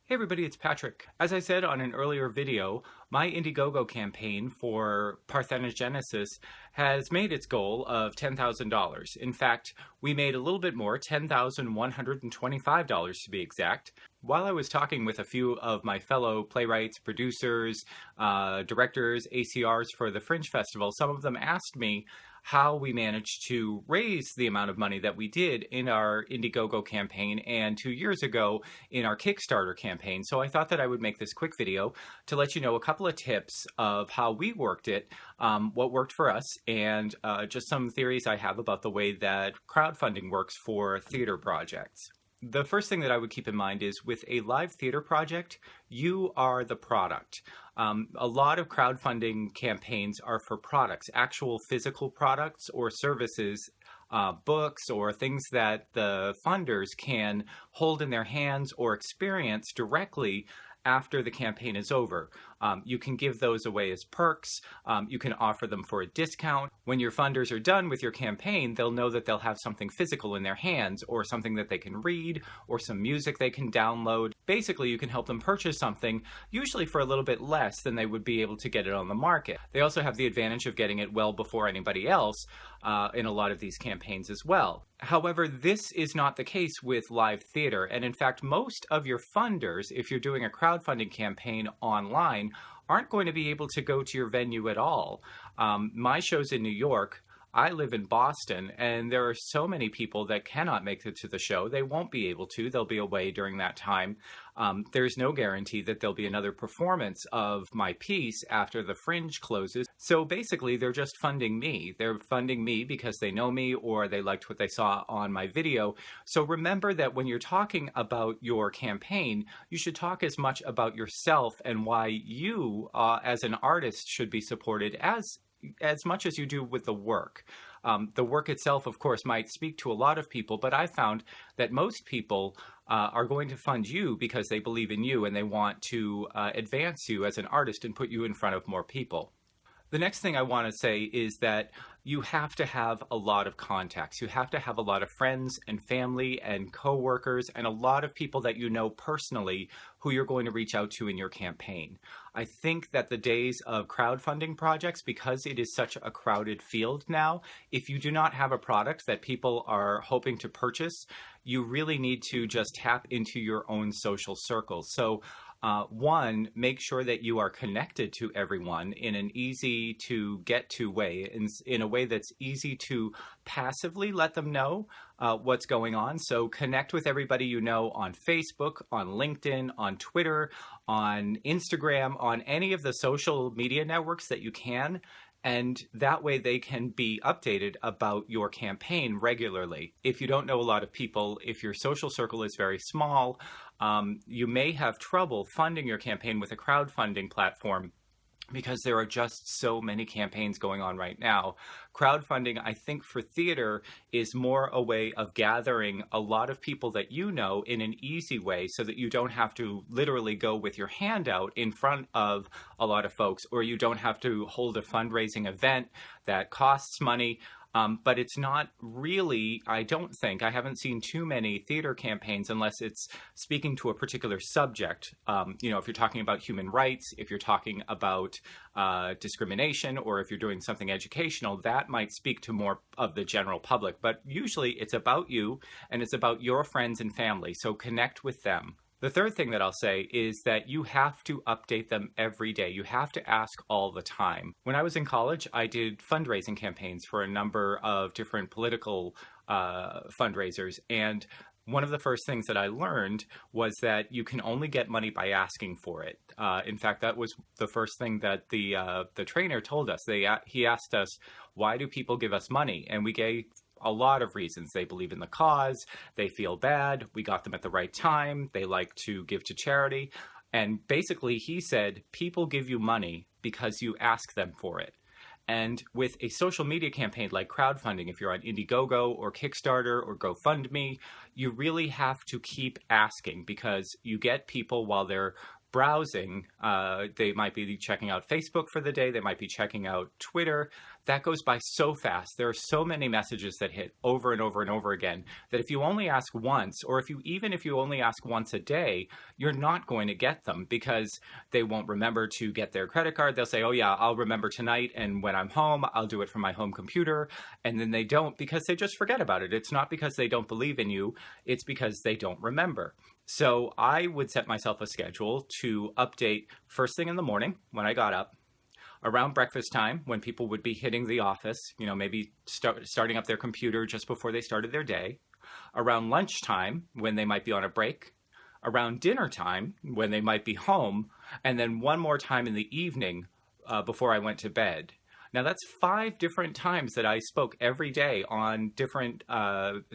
Hey everybody, it's Patrick. As I said on an earlier video, my Indiegogo campaign for Parthenogenesis has made its goal of $10,000. In fact, we made a little bit more, $10,125 to be exact. While I was talking with a few of my fellow playwrights, producers, directors, ACRs for the Fringe Festival, some of them asked me how we managed to raise the amount of money that we did in our Indiegogo campaign and 2 years ago in our Kickstarter campaign. So I thought that I would make this quick video to let you know a couple of tips of how we worked it, what worked for us, and just some theories I have about the way that crowdfunding works for theater projects. The first thing that I would keep in mind is with a live theater project, you are the product. A lot of crowdfunding campaigns are for products, actual physical products or services, books or things that the funders can hold in their hands or experience directly after the campaign is over. You can give those away as perks. You can offer them for a discount. When your funders are done with your campaign, they'll know that they'll have something physical in their hands or something that they can read or some music they can download. Basically, you can help them purchase something, usually for a little bit less than they would be able to get it on the market. They also have the advantage of getting it well before anybody else in a lot of these campaigns as well. However, this is not the case with live theater, and in fact, most of your funders, if you're doing a crowdfunding campaign online, aren't going to be able to go to your venue at all. My show's in New York. I live in Boston, and there are so many people that cannot make it to the show. They won't be able to. They'll be away during that time. There's no guarantee that there'll be another performance of my piece after the Fringe closes. So basically, they're just funding me. They're funding me because they know me or they liked what they saw on my video. So remember that when you're talking about your campaign, you should talk as much about yourself and why you, as an artist, should be supported as much as you do with the work. The work itself, of course, might speak to a lot of people, but I found that most people are going to fund you because they believe in you and they want to advance you as an artist and put you in front of more people. The next thing I want to say is that you have to have a lot of contacts. You have to have a lot of friends and family and coworkers and a lot of people that you know personally who you're going to reach out to in your campaign. I think that the days of crowdfunding projects, because it is such a crowded field now, if you do not have a product that people are hoping to purchase, you really need to just tap into your own social circles. So one, make sure that you are connected to everyone in an easy to get to way, in a way that's easy to passively let them know what's going on. So connect with everybody you know on Facebook, on LinkedIn, on Twitter, on Instagram, on any of the social media networks that you can. And that way they can be updated about your campaign regularly. If you don't know a lot of people, if your social circle is very small, you may have trouble funding your campaign with a crowdfunding platform because there are just so many campaigns going on right now. Crowdfunding, I think, for theater is more a way of gathering a lot of people that you know in an easy way so that you don't have to literally go with your hand out in front of a lot of folks, or you don't have to hold a fundraising event that costs money. But it's not really, I don't think, I haven't seen too many theater campaigns unless it's speaking to a particular subject. You know, if you're talking about human rights, if you're talking about discrimination, or if you're doing something educational, that might speak to more of the general public. But usually it's about you and it's about your friends and family. So connect with them. The third thing that I'll say is that you have to update them every day. You have to ask all the time. When I was in college, I did fundraising campaigns for a number of different political fundraisers. And one of the first things that I learned was that you can only get money by asking for it. In fact, that was the first thing that the trainer told us. He asked us, why do people give us money? And we gave a lot of reasons. They believe in the cause, they feel bad, we got them at the right time, they like to give to charity. And basically he said, people give you money because you ask them for it. And with a social media campaign like crowdfunding, if you're on Indiegogo or Kickstarter or GoFundMe, you really have to keep asking because you get people while they're browsing. They might be checking out Facebook for the day. They might be checking out Twitter. That goes by so fast. There are so many messages that hit over and over and over again that if you only ask once, or even if you only ask once a day, you're not going to get them because they won't remember to get their credit card. They'll say, oh yeah, I'll remember tonight, and when I'm home, I'll do it from my home computer. And then they don't, because they just forget about it. It's not because they don't believe in you. It's because they don't remember. So I would set myself a schedule to update first thing in the morning when I got up, around breakfast time when people would be hitting the office, maybe starting up their computer just before they started their day, around lunchtime when they might be on a break, around dinner time when they might be home, and then one more time in the evening before I went to bed. Now that's 5 different times that I spoke every day on different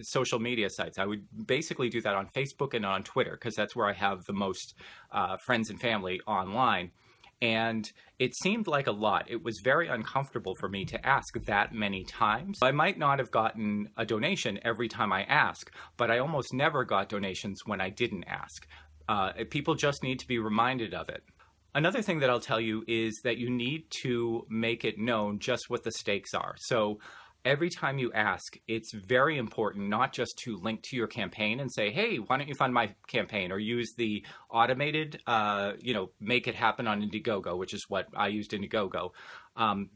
social media sites. I would basically do that on Facebook and on Twitter because that's where I have the most friends and family online. And it seemed like a lot. It was very uncomfortable for me to ask that many times. I might not have gotten a donation every time I ask, but I almost never got donations when I didn't ask. People just need to be reminded of it. Another thing that I'll tell you is that you need to make it known just what the stakes are. So every time you ask, it's very important not just to link to your campaign and say, hey, why don't you fund my campaign? Or use the automated, make it happen on Indiegogo, which is what I used Indiegogo.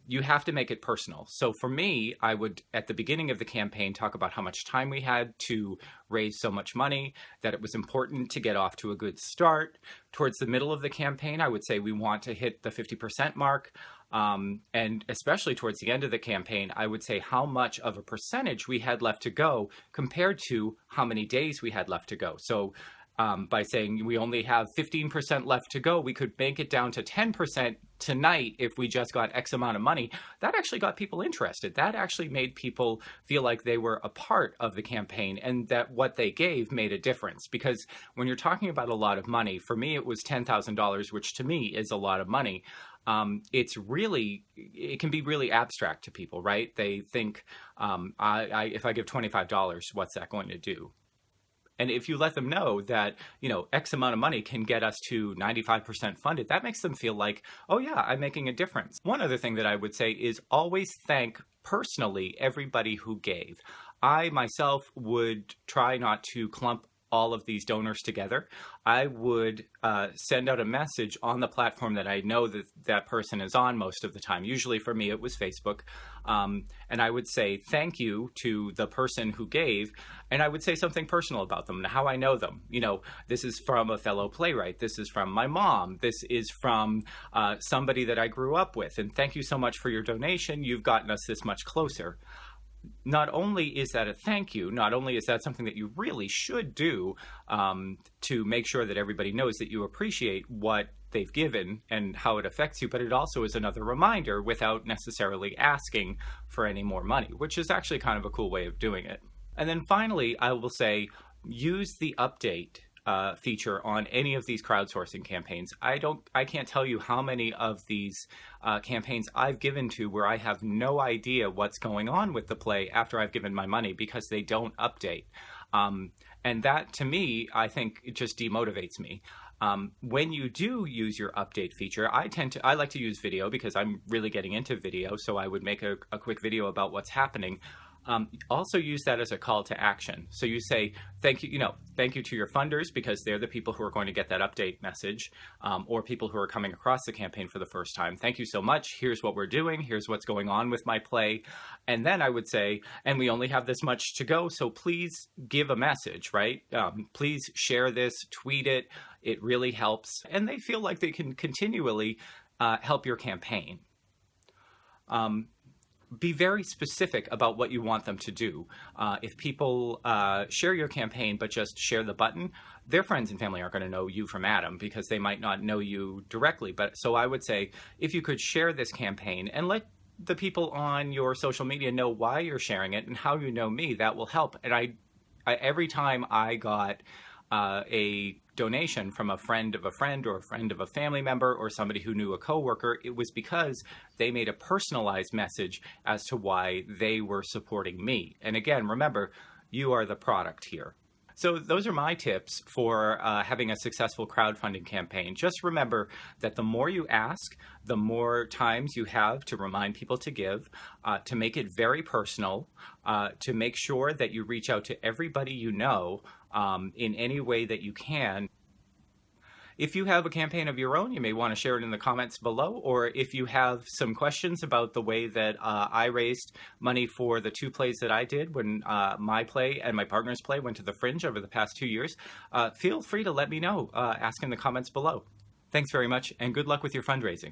You have to make it personal. So for me, I would, at the beginning of the campaign, talk about how much time we had to raise so much money, that it was important to get off to a good start. Towards the middle of the campaign, I would say we want to hit the 50% mark. And especially towards the end of the campaign, I would say how much of a percentage we had left to go compared to how many days we had left to go. So by saying we only have 15% left to go, we could make it down to 10% tonight if we just got X amount of money. That actually got people interested. That actually made people feel like they were a part of the campaign and that what they gave made a difference. Because when you're talking about a lot of money, for me it was $10,000, which to me is a lot of money. It can be really abstract to people, right? They think, if I give $25, what's that going to do? And if you let them know that, X amount of money can get us to 95% funded, that makes them feel like, oh yeah, I'm making a difference. One other thing that I would say is always thank personally everybody who gave. I myself would try not to clump all of these donors together. I would send out a message on the platform that I know that that person is on most of the time. Usually for me, it was Facebook. And I would say thank you to the person who gave, and I would say something personal about them, how I know them. This is from a fellow playwright. This is from my mom. This is from somebody that I grew up with. And thank you so much for your donation. You've gotten us this much closer. Not only is that a thank you, not only is that something that you really should do to make sure that everybody knows that you appreciate what they've given and how it affects you, but it also is another reminder without necessarily asking for any more money, which is actually kind of a cool way of doing it. And then finally, I will say, use the update feature on any of these crowdsourcing campaigns. I can't tell you how many of these campaigns I've given to where I have no idea what's going on with the play after I've given my money because they don't update. And that, to me, I think it just demotivates me. When you do use your update feature, I like to use video because I'm really getting into video, so I would make a quick video about what's happening. Also use that as a call to action. So you say, thank you to your funders because they're the people who are going to get that update message, or people who are coming across the campaign for the first time. Thank you so much. Here's what we're doing. Here's what's going on with my play. And then I would say, and we only have this much to go, so please give a message, right? Please share this, tweet it. It really helps. And they feel like they can continually help your campaign. Be very specific about what you want them to do. If people share your campaign but just share the button, their friends and family aren't going to know you from Adam because they might not know you directly. So I would say, if you could share this campaign and let the people on your social media know why you're sharing it and how you know me, that will help. And I every time I got a donation from a friend of a friend or a friend of a family member or somebody who knew a coworker, it was because they made a personalized message as to why they were supporting me. And again, remember, you are the product here. So those are my tips for having a successful crowdfunding campaign. Just remember that the more you ask, the more times you have to remind people to give, to make it very personal, to make sure that you reach out to everybody you know in any way that you can. If you have a campaign of your own, you may want to share it in the comments below, or if you have some questions about the way that I raised money for the 2 plays that I did when my play and my partner's play went to the Fringe over the past 2 years, feel free to let me know. Ask in the comments below. Thanks very much, and good luck with your fundraising.